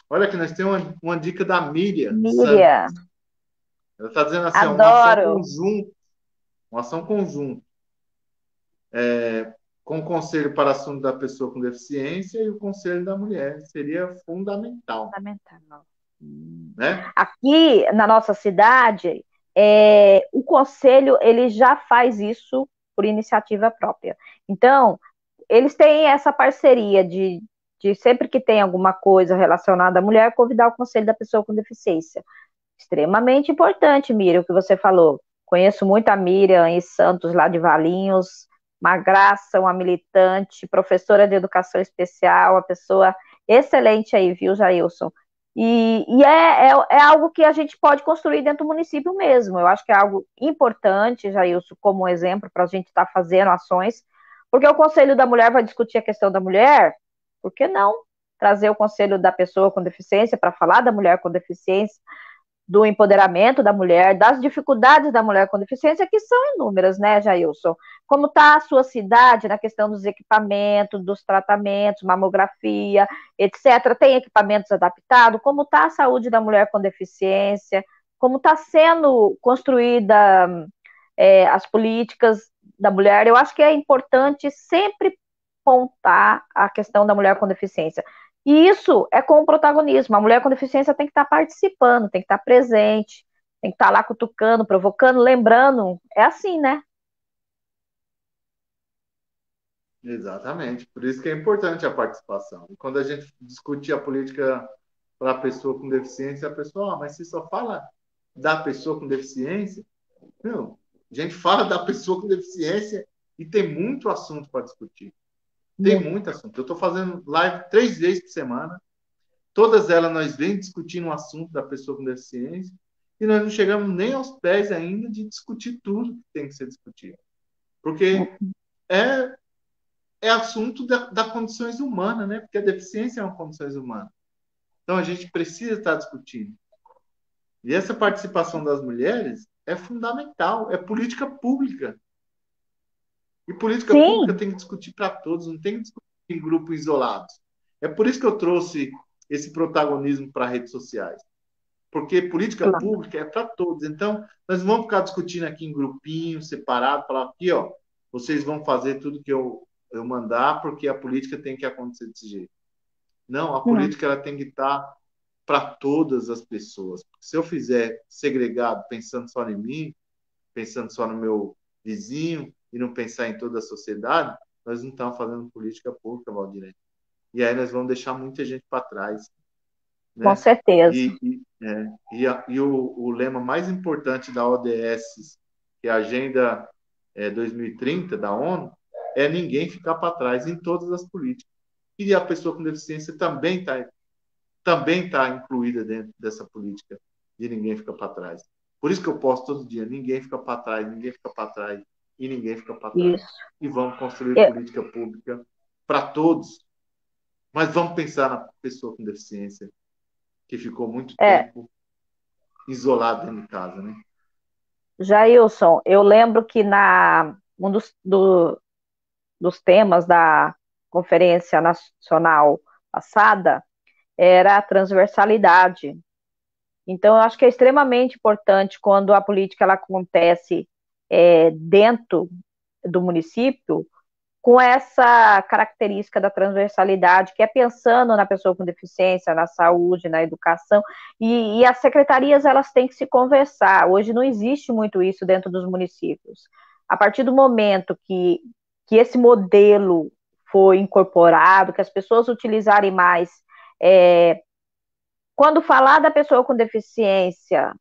olha que nós temos uma dica da Miriam. Miriam. Santos. Ela está dizendo assim, adoro. uma ação conjunta, com o Conselho para Assunto da Pessoa com Deficiência e o Conselho da Mulher. Seria fundamental. Fundamental. Né? Aqui na nossa cidade, o conselho ele já faz isso por iniciativa própria. Então, eles têm essa parceria de sempre que tem alguma coisa relacionada à mulher, convidar o conselho da pessoa com deficiência. Extremamente importante, Miriam, o que você falou. Conheço muito a Miriam e Santos lá de Valinhos, uma graça, uma militante, professora de educação especial, uma pessoa excelente aí, viu, Jailson? É algo que a gente pode construir dentro do município mesmo. Eu acho que é algo importante, Jailson, como um exemplo para a gente estar fazendo ações, porque o Conselho da Mulher vai discutir a questão da mulher, por que não trazer o Conselho da Pessoa com Deficiência para falar da mulher com deficiência, do empoderamento da mulher, das dificuldades da mulher com deficiência, que são inúmeras, né, Jailson? Como está a sua cidade na questão dos equipamentos, dos tratamentos, mamografia, etc. Tem equipamentos adaptados? Como está a saúde da mulher com deficiência? Como está sendo construída as políticas da mulher? Eu acho que é importante sempre apontar a questão da mulher com deficiência. E isso é com o protagonismo. A mulher com deficiência tem que estar participando, tem que estar presente, tem que estar lá cutucando, provocando, lembrando. É assim, né? Exatamente. Por isso que é importante a participação. E quando a gente discute a política para a pessoa com deficiência, a pessoa, mas você só fala da pessoa com deficiência? Não. A gente fala da pessoa com deficiência e tem muito assunto para discutir. Tem muito assunto. Eu estou fazendo live 3 vezes por semana. Todas elas nós vem discutindo o assunto da pessoa com deficiência e nós não chegamos nem aos pés ainda de discutir tudo que tem que ser discutido. Porque é, é assunto das condições humanas, né? Porque a deficiência é uma condição humana. Então a gente precisa estar discutindo. E essa participação das mulheres é fundamental, é política pública. E política Sim. pública tem que discutir para todos, não tem que discutir em grupos isolados. É por isso que eu trouxe esse protagonismo para as redes sociais. Porque política pública é para todos. Então, nós vamos ficar discutindo aqui em grupinhos, separados, falar aqui, ó, vocês vão fazer tudo que eu mandar, porque a política tem que acontecer desse jeito. Não, a política ela tem que estar para todas as pessoas. Se eu fizer segregado, pensando só em mim, pensando só no meu vizinho, e não pensar em toda a sociedade, nós não estamos fazendo política pública, Valdirene. E aí nós vamos deixar muita gente para trás. Né? Com certeza. E o lema mais importante da ODS, que é a Agenda 2030 da ONU, é ninguém ficar para trás em todas as políticas. E a pessoa com deficiência também tá incluída dentro dessa política de ninguém ficar para trás. Por isso que eu posto todo dia, ninguém fica para trás, ninguém fica para trás e ninguém fica para trás. Isso. E vamos construir política pública para todos. Mas vamos pensar na pessoa com deficiência, que ficou muito tempo isolada dentro de casa, né? Jailson, eu lembro que um dos temas da Conferência Nacional passada era a transversalidade. Então, eu acho que é extremamente importante quando a política ela acontece dentro do município, com essa característica da transversalidade, que é pensando na pessoa com deficiência, na saúde, na educação, e as secretarias elas têm que se conversar. Hoje não existe muito isso dentro dos municípios. A partir do momento que esse modelo foi incorporado, que as pessoas utilizarem mais, quando falar da pessoa com deficiência,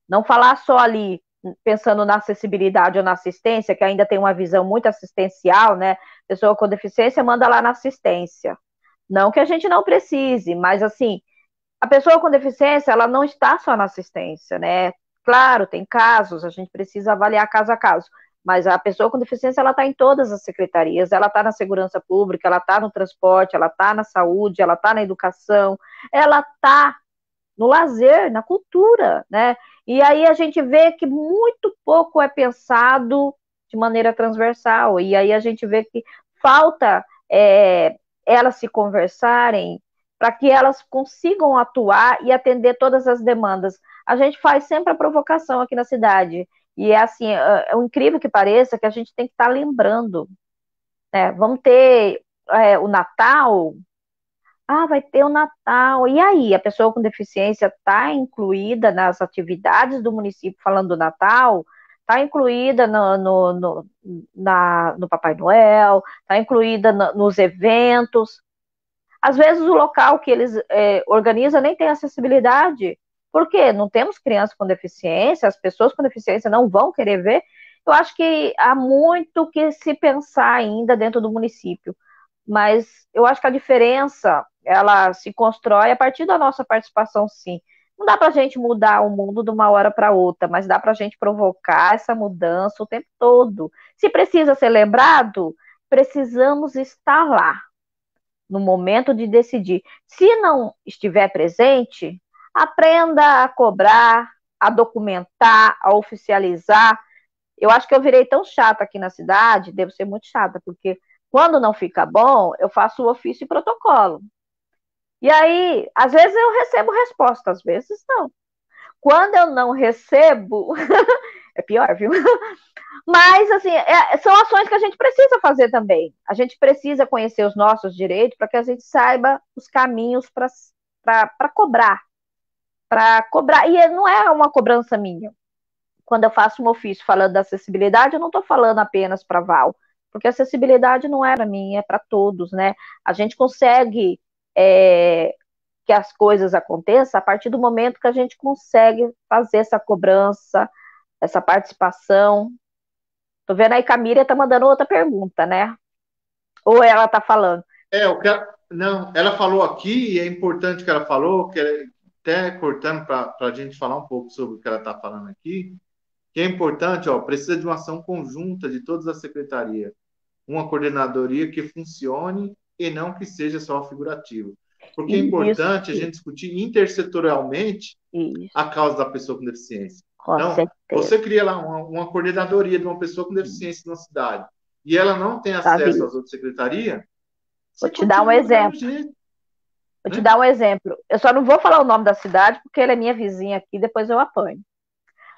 não falar só ali pensando na acessibilidade ou na assistência, que ainda tem uma visão muito assistencial, né? Pessoa com deficiência manda lá na assistência. Não que a gente não precise, mas assim, a pessoa com deficiência, ela não está só na assistência, né? Claro, tem casos, a gente precisa avaliar caso a caso, mas a pessoa com deficiência, ela está em todas as secretarias, ela está na segurança pública, ela está no transporte, ela está na saúde, ela está na educação, ela está no lazer, na cultura, né? E aí a gente vê que muito pouco é pensado de maneira transversal, e aí a gente vê que falta elas se conversarem para que elas consigam atuar e atender todas as demandas. A gente faz sempre a provocação aqui na cidade, e é assim, é o incrível que pareça que a gente tem que estar lembrando, né? Vamos ter o Natal. Vai ter o Natal. E aí, a pessoa com deficiência está incluída nas atividades do município falando do Natal? Está incluída no Papai Noel? Está incluída nos eventos? Às vezes o local que eles organizam nem tem acessibilidade. Por quê? Não temos crianças com deficiência, as pessoas com deficiência não vão querer ver. Eu acho que há muito que se pensar ainda dentro do município, mas eu acho que a diferença, ela se constrói a partir da nossa participação, sim. Não dá para a gente mudar o mundo de uma hora para outra, mas dá para a gente provocar essa mudança o tempo todo. Se precisa ser lembrado, precisamos estar lá, no momento de decidir. Se não estiver presente, aprenda a cobrar, a documentar, a oficializar. Eu acho que eu virei tão chata aqui na cidade, devo ser muito chata, porque quando não fica bom, eu faço o ofício e protocolo. E aí, às vezes eu recebo resposta, às vezes não. Quando eu não recebo, é pior, viu? Mas, assim, são ações que a gente precisa fazer também. A gente precisa conhecer os nossos direitos para que a gente saiba os caminhos para cobrar. Para cobrar. E não é uma cobrança minha. Quando eu faço um ofício falando da acessibilidade, eu não estou falando apenas para Val, porque a acessibilidade não é para mim, é para todos, né? A gente consegue que as coisas aconteçam a partir do momento que a gente consegue fazer essa cobrança, essa participação. Tô vendo aí que a Miriam tá mandando outra pergunta, né? Ou ela tá falando? Não, ela falou aqui, e é importante o que ela falou, que até cortando para a gente falar um pouco sobre o que ela está falando aqui, que é importante, ó, precisa de uma ação conjunta de todas as secretarias, uma coordenadoria que funcione e não que seja só figurativo. Porque é importante a gente discutir intersetorialmente a causa da pessoa com deficiência. Então, você cria lá uma coordenadoria de uma pessoa com deficiência na cidade e ela não tem acesso às outras secretarias. Vou te dar um exemplo. Vou te dar um exemplo. Eu só não vou falar o nome da cidade porque ela é minha vizinha aqui, depois eu apanho.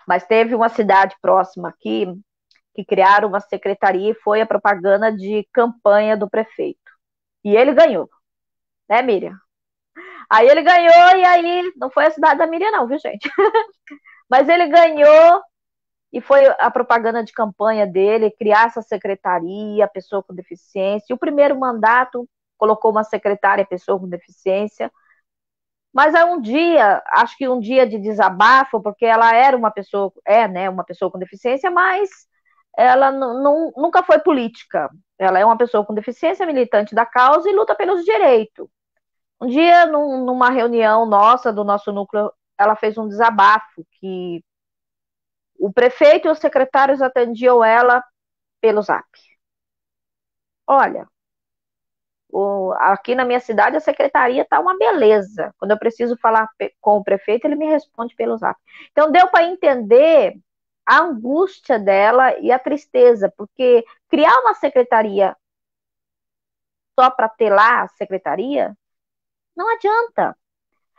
Mas teve uma cidade próxima aqui que criaram uma secretaria e foi a propaganda de campanha do prefeito. E ele ganhou. Né, Miriam? Aí ele ganhou e aí não foi a cidade da Miriam não, viu, gente? Mas ele ganhou e foi a propaganda de campanha dele, criar essa secretaria, pessoa com deficiência. E o primeiro mandato colocou uma secretária, pessoa com deficiência. Mas aí um dia, acho que um dia de desabafo, porque ela era uma pessoa, né, uma pessoa com deficiência, mas ela nunca foi política. Ela é uma pessoa com deficiência, militante da causa e luta pelos direitos. Um dia, numa reunião nossa, do nosso núcleo, ela fez um desabafo, que o prefeito e os secretários atendiam ela pelo Zap. Olha, aqui na minha cidade a secretaria está uma beleza. Quando eu preciso falar com o prefeito, ele me responde pelo Zap. Então deu para entender a angústia dela e a tristeza, porque criar uma secretaria só para ter lá a secretaria, não adianta.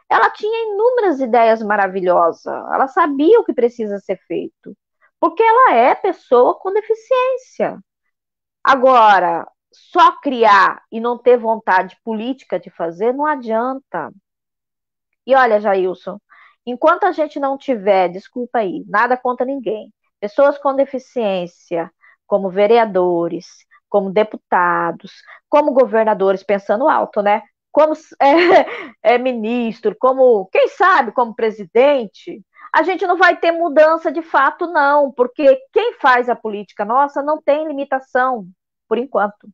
Ela tinha inúmeras ideias maravilhosas, ela sabia o que precisa ser feito, porque ela é pessoa com deficiência. Agora, só criar e não ter vontade política de fazer, não adianta. E olha, Jailson, enquanto a gente não tiver, desculpa aí, nada contra ninguém, pessoas com deficiência, como vereadores, como deputados, como governadores, pensando alto, né? Como ministro, como, quem sabe, como presidente, a gente não vai ter mudança de fato, não, porque quem faz a política nossa não tem limitação, por enquanto.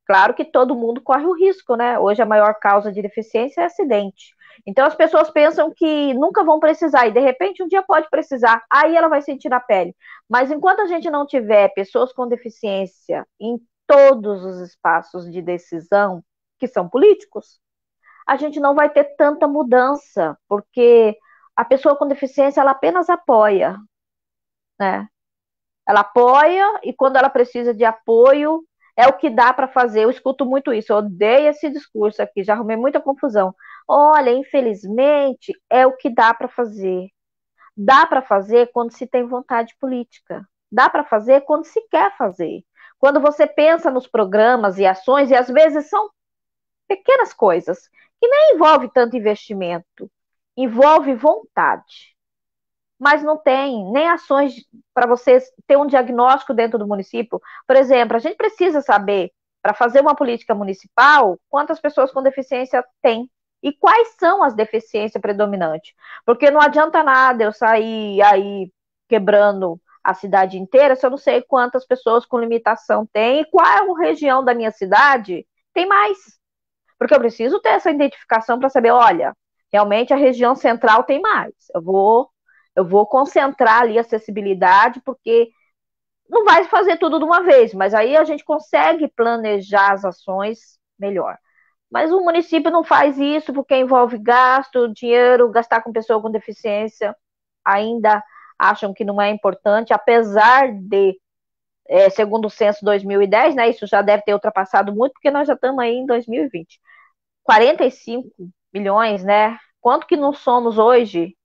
Claro que todo mundo corre o risco, né? Hoje a maior causa de deficiência é acidente. Então as pessoas pensam que nunca vão precisar e de repente um dia pode precisar, aí ela vai sentir na pele. Mas enquanto a gente não tiver pessoas com deficiência em todos os espaços de decisão que são políticos, a gente não vai ter tanta mudança, porque a pessoa com deficiência ela apenas apoia, né? Ela apoia e quando ela precisa de apoio é o que dá para fazer. Eu escuto muito isso, eu odeio esse discurso aqui, já arrumei muita confusão. Olha, infelizmente, é o que dá para fazer. Dá para fazer quando se tem vontade política. Dá para fazer quando se quer fazer. Quando você pensa nos programas e ações, e às vezes são pequenas coisas, que nem envolve tanto investimento, envolve vontade. Mas não tem nem ações para você ter um diagnóstico dentro do município. Por exemplo, a gente precisa saber, para fazer uma política municipal, quantas pessoas com deficiência tem. E quais são as deficiências predominantes? Porque não adianta nada eu sair aí quebrando a cidade inteira se eu não sei quantas pessoas com limitação tem e qual região da minha cidade tem mais. Porque eu preciso ter essa identificação para saber, olha, realmente a região central tem mais. Eu vou concentrar ali a acessibilidade, porque não vai fazer tudo de uma vez, mas aí a gente consegue planejar as ações melhor. Mas o município não faz isso porque envolve gasto, dinheiro, gastar com pessoa com deficiência, ainda acham que não é importante, apesar de, segundo o censo 2010, né, isso já deve ter ultrapassado muito, porque nós já estamos aí em 2020. 45 milhões, né? Quanto que não somos hoje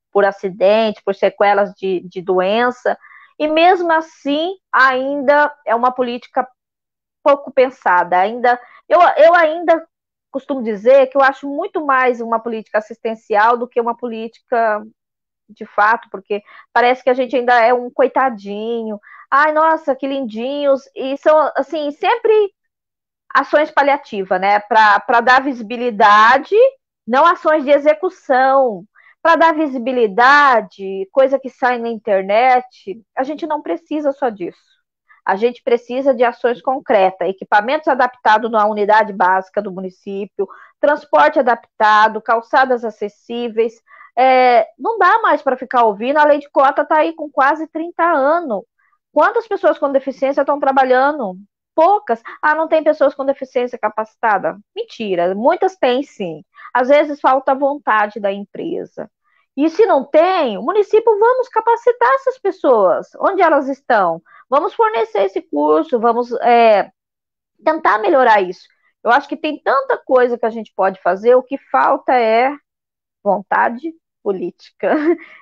por acidente, por sequelas de doença? E mesmo assim, ainda é uma política pouco pensada. Eu ainda costumo dizer que eu acho muito mais uma política assistencial do que uma política de fato, porque parece que a gente ainda é um coitadinho. Ai, nossa, que lindinhos. E são, assim, sempre ações paliativas, né? Para dar visibilidade, não ações de execução. Para dar visibilidade, coisa que sai na internet, a gente não precisa só disso. A gente precisa de ações concretas, equipamentos adaptados na unidade básica do município, transporte adaptado, calçadas acessíveis. Não dá mais para ficar ouvindo, a lei de cota está aí com quase 30 anos. Quantas pessoas com deficiência estão trabalhando? Poucas. Ah, não tem pessoas com deficiência capacitada? Mentira, muitas têm sim. Às vezes falta vontade da empresa. E se não tem, o município, vamos capacitar essas pessoas. Onde elas estão? Vamos fornecer esse curso, vamos tentar melhorar isso. Eu acho que tem tanta coisa que a gente pode fazer, o que falta é vontade política.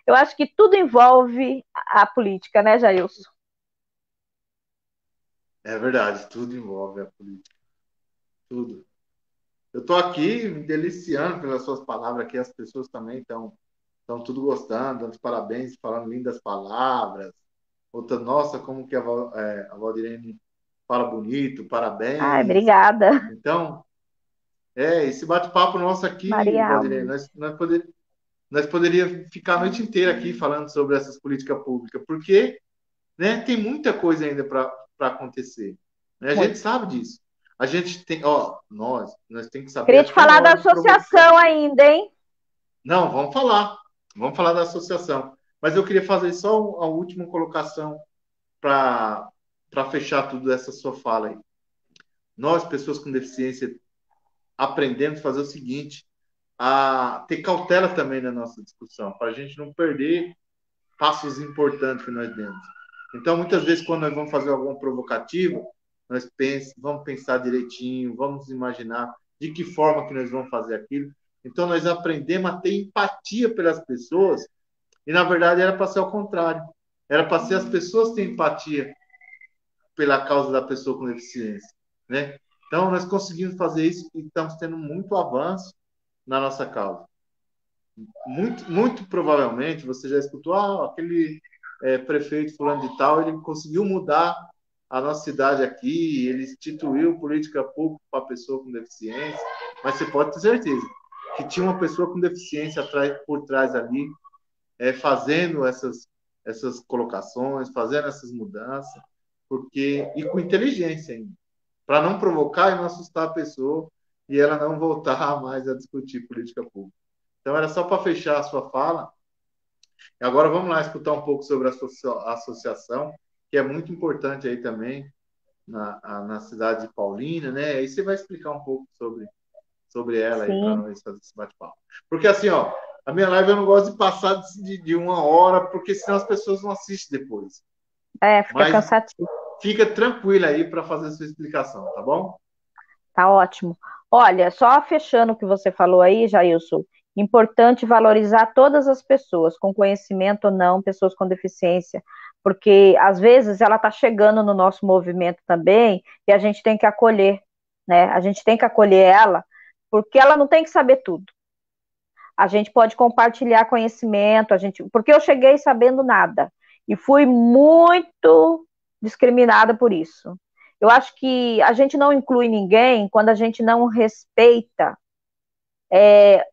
Eu acho que tudo envolve a política, né, Jailson? É verdade, tudo envolve a política, tudo. Eu estou aqui me deliciando pelas suas palavras aqui, as pessoas também estão tudo gostando, dando parabéns, falando lindas palavras. Outra, nossa, como que a Valdirene fala bonito, Ai, parabéns. obrigada. Então, esse bate-papo nosso aqui, Maria Valdirene, Alves. nós poderíamos ficar a noite inteira aqui falando sobre essas políticas públicas, porque, né, tem muita coisa ainda para acontecer. Né? A gente Muito. sabe disso. A gente tem, ó, nós temos que saber Queria te até a falar da hora de provocar. associação ainda, hein? Não, vamos falar da associação. Mas eu queria fazer só a última colocação para fechar tudo essa sua fala aí. Nós, pessoas com deficiência, aprendemos a fazer o seguinte, a ter cautela também na nossa discussão, para a gente não perder passos importantes que nós demos. Então, muitas vezes, quando nós vamos fazer algum provocativo, vamos pensar direitinho, vamos imaginar de que forma que nós vamos fazer aquilo. Então, nós aprendemos a ter empatia pelas pessoas e, na verdade, era para ser ao contrário. Era para ser as pessoas terem empatia pela causa da pessoa com deficiência, né? Então, nós conseguimos fazer isso e estamos tendo muito avanço na nossa causa. Muito, muito provavelmente, você já escutou, aquele prefeito fulano de tal, ele conseguiu mudar a nossa cidade aqui, ele instituiu política pública para pessoa com deficiência, mas você pode ter certeza que tinha uma pessoa com deficiência por trás ali, fazendo essas colocações, fazendo essas mudanças, e com inteligência ainda, para não provocar e não assustar a pessoa e ela não voltar mais a discutir política pública. Então, era só para fechar a sua fala. E agora vamos lá escutar um pouco sobre a associação, que é muito importante aí também na cidade de Paulínia, né? Aí você vai explicar um pouco sobre ela aí para Sim, nós fazer esse bate-papo. Porque assim, ó, a minha live eu não gosto de passar de 1 hora, porque senão as pessoas não assistem depois. fica Mas cansativo. fica tranquila aí para fazer a sua explicação, tá bom? Tá ótimo. Olha, só fechando o que você falou aí, Jailson, importante valorizar todas as pessoas, com conhecimento ou não, pessoas com deficiência, porque às vezes ela está chegando no nosso movimento também e a gente tem que acolher, né? A gente tem que acolher ela, porque ela não tem que saber tudo. A gente pode compartilhar conhecimento, porque eu cheguei sabendo nada e fui muito discriminada por isso. Eu acho que a gente não inclui ninguém quando a gente não respeita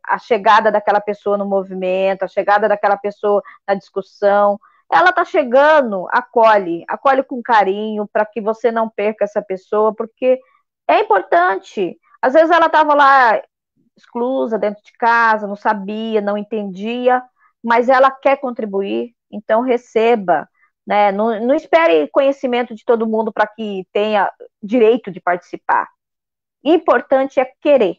a chegada daquela pessoa no movimento, a chegada daquela pessoa na discussão. Ela está chegando, acolhe com carinho, para que você não perca essa pessoa, porque é importante. Às vezes ela estava lá exclusa dentro de casa, não sabia, não entendia, mas ela quer contribuir, então receba, né? Não espere conhecimento de todo mundo para que tenha direito de participar. Importante é querer,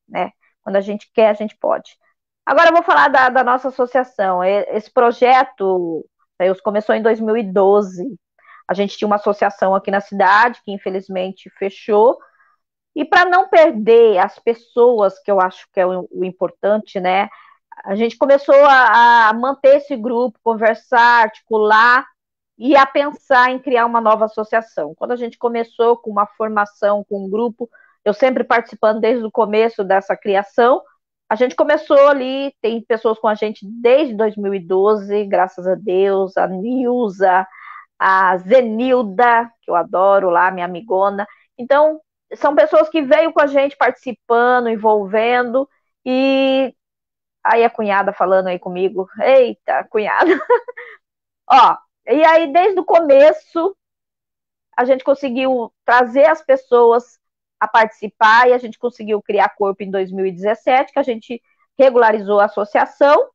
né? Quando a gente quer, a gente pode. Agora eu vou falar da nossa associação. Esse projeto começou em 2012. A gente tinha uma associação aqui na cidade, que infelizmente fechou. E para não perder as pessoas, que eu acho que é o importante, né? A gente começou a manter esse grupo, conversar, articular e a pensar em criar uma nova associação. Quando a gente começou com uma formação, com um grupo, eu sempre participando desde o começo dessa criação, a gente começou ali, tem pessoas com a gente desde 2012, graças a Deus, a Nilza, a Zenilda, que eu adoro lá, minha amigona. Então, são pessoas que veio com a gente participando, envolvendo, e aí a cunhada falando aí comigo, eita, cunhada. Ó, e aí desde o começo a gente conseguiu trazer as pessoas a participar e a gente conseguiu criar corpo em 2017, que a gente regularizou a associação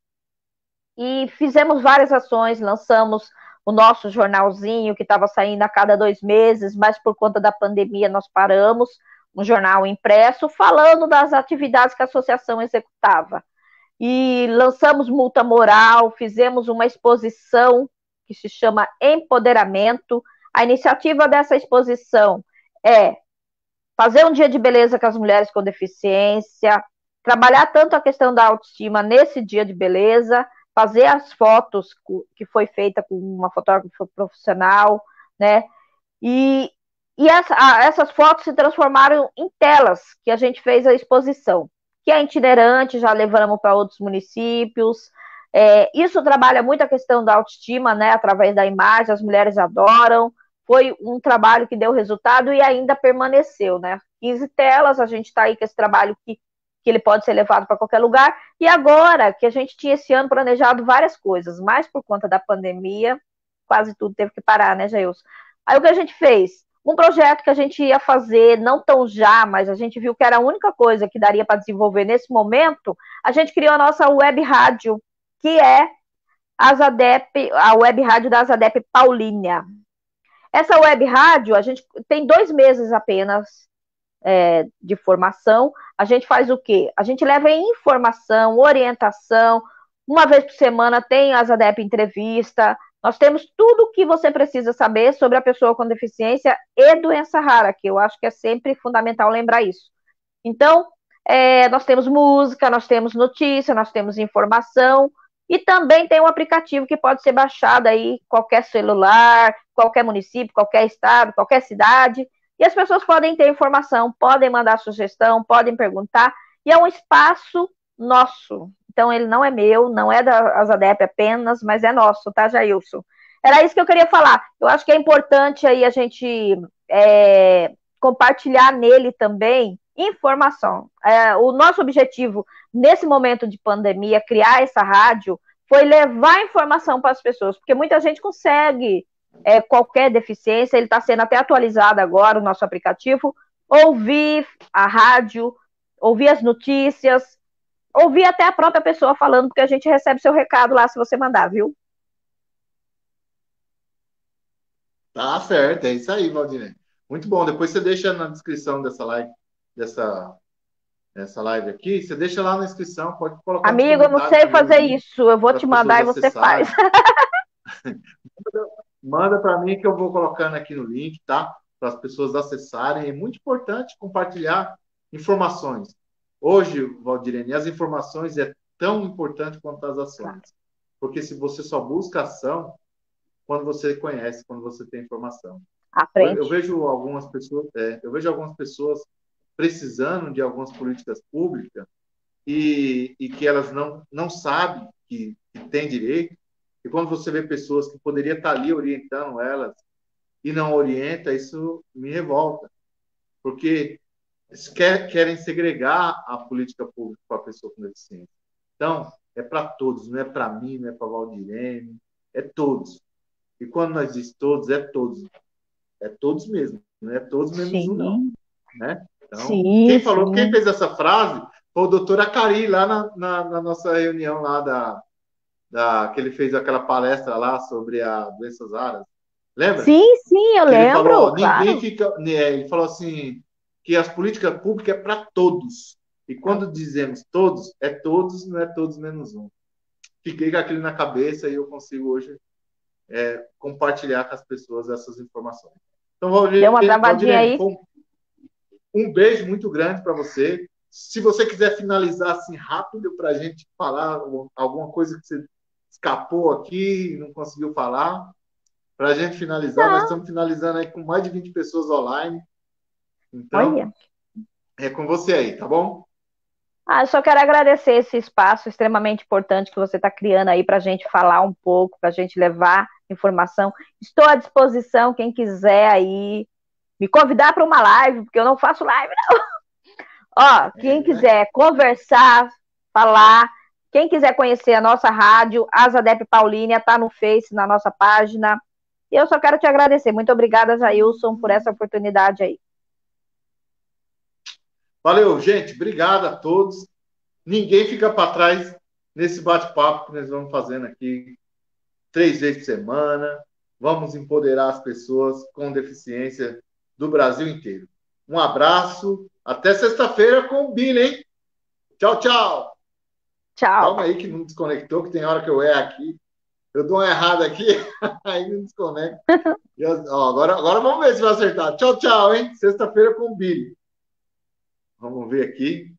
e fizemos várias ações, lançamos o nosso jornalzinho que estava saindo a cada 2 meses, mas por conta da pandemia nós paramos, um jornal impresso, falando das atividades que a associação executava. E lançamos multa moral, fizemos uma exposição que se chama Empoderamento. A iniciativa dessa exposição é fazer um dia de beleza com as mulheres com deficiência, trabalhar tanto a questão da autoestima nesse dia de beleza, fazer as fotos que foi feita com uma fotógrafa profissional, né? E, essas fotos se transformaram em telas que a gente fez a exposição, que é itinerante, já levamos para outros municípios. Isso trabalha muito a questão da autoestima, né? Através da imagem, as mulheres adoram. Foi um trabalho que deu resultado e ainda permaneceu, né? 15 telas, a gente está aí com esse trabalho que ele pode ser levado para qualquer lugar. E agora que a gente tinha esse ano planejado várias coisas, mas por conta da pandemia, quase tudo teve que parar, né, Jailson? Aí o que a gente fez? Um projeto que a gente ia fazer, não tão já, mas a gente viu que era a única coisa que daria para desenvolver nesse momento, a gente criou a nossa web rádio, que é a web rádio da Azadep Paulínia. Essa web rádio, a gente tem 2 meses apenas de formação. A gente faz o quê? A gente leva informação, orientação. Uma vez por semana tem a Azadep Entrevista. Nós temos tudo o que você precisa saber sobre a pessoa com deficiência e doença rara, que eu acho que é sempre fundamental lembrar isso. Então, nós temos música, nós temos notícia, nós temos informação, e também tem um aplicativo que pode ser baixado aí, qualquer celular, qualquer município, qualquer estado, qualquer cidade, e as pessoas podem ter informação, podem mandar sugestão, podem perguntar, e é um espaço nosso. Então, ele não é meu, não é da Azadep apenas, mas é nosso, tá, Jailson? Era isso que eu queria falar. Eu acho que é importante aí a gente compartilhar nele também informação. O nosso objetivo, nesse momento de pandemia, criar essa rádio, foi levar informação para as pessoas, porque muita gente consegue qualquer deficiência, ele está sendo até atualizado agora, o nosso aplicativo, ouvir a rádio, ouvir as notícias, ouvir até a própria pessoa falando, porque a gente recebe seu recado lá se você mandar, viu? Tá certo, é isso aí, Valdinei. Muito bom. Depois você deixa na descrição dessa live, dessa live aqui, você deixa lá na descrição, pode colocar nos Amigo, eu não comentários sei também o fazer link isso, eu vou para te as pessoas mandar e você acessarem. faz. Manda para mim que eu vou colocando aqui no link, tá? Para as pessoas acessarem. É muito importante compartilhar informações. Hoje, Valdirene, as informações é tão importante quanto as ações. Porque se você só busca ação, quando você conhece, quando você tem informação. Aprende. Eu vejo algumas pessoas precisando de algumas políticas públicas e que elas não sabem que têm direito. E quando você vê pessoas que poderiam estar ali orientando elas e não orienta, isso me revolta. Porque querem segregar a política pública para a pessoa com deficiência. Então, é para todos, não é para mim, não é para Valdirene, é todos. E quando nós dizemos todos, é todos mesmo, não é todos menos um, não. Sim, Né? Então, sim, quem falou, quem sim. fez essa frase foi o doutor Acari, lá na nossa reunião lá que ele fez aquela palestra lá sobre a doenças raras. Lembra? Sim, sim, eu Que ele falou, lembro, ó, ninguém claro. fica. Ele falou assim, que as políticas públicas é para todos. E quando dizemos todos, é todos, não é todos menos um. Fiquei com aquilo na cabeça e eu consigo hoje compartilhar com as pessoas essas informações. Então, Deu uma travadinha Valdirene, aí. um beijo muito grande para você. Se você quiser finalizar assim rápido para a gente falar alguma coisa que você escapou aqui e não conseguiu falar, para a gente finalizar, nós Não, estamos finalizando aí com mais de 20 pessoas online. Então, olha. é com você aí, tá bom? Eu só quero agradecer esse espaço extremamente importante que você está criando aí para a gente falar um pouco, para a gente levar informação. Estou à disposição, quem quiser aí me convidar para uma live, porque eu não faço live, não. Ó, quem quiser conversar, falar, quem quiser conhecer a nossa rádio, Azadep Paulínia, está no Face, na nossa página. E eu só quero te agradecer. Muito obrigada, Jailson, por essa oportunidade aí. Valeu, gente. Obrigado a todos. Ninguém fica para trás nesse bate-papo que nós vamos fazendo aqui 3 vezes por semana. Vamos empoderar as pessoas com deficiência do Brasil inteiro. Um abraço. Até sexta-feira com o Billy, hein? Tchau, tchau. Tchau. Calma aí que não desconectou, que tem hora que eu erro aqui. Eu dou uma errada aqui, aí não desconecta. Agora vamos ver se vai acertar. Tchau, tchau, hein? Sexta-feira com o Billy. Vamos ver aqui.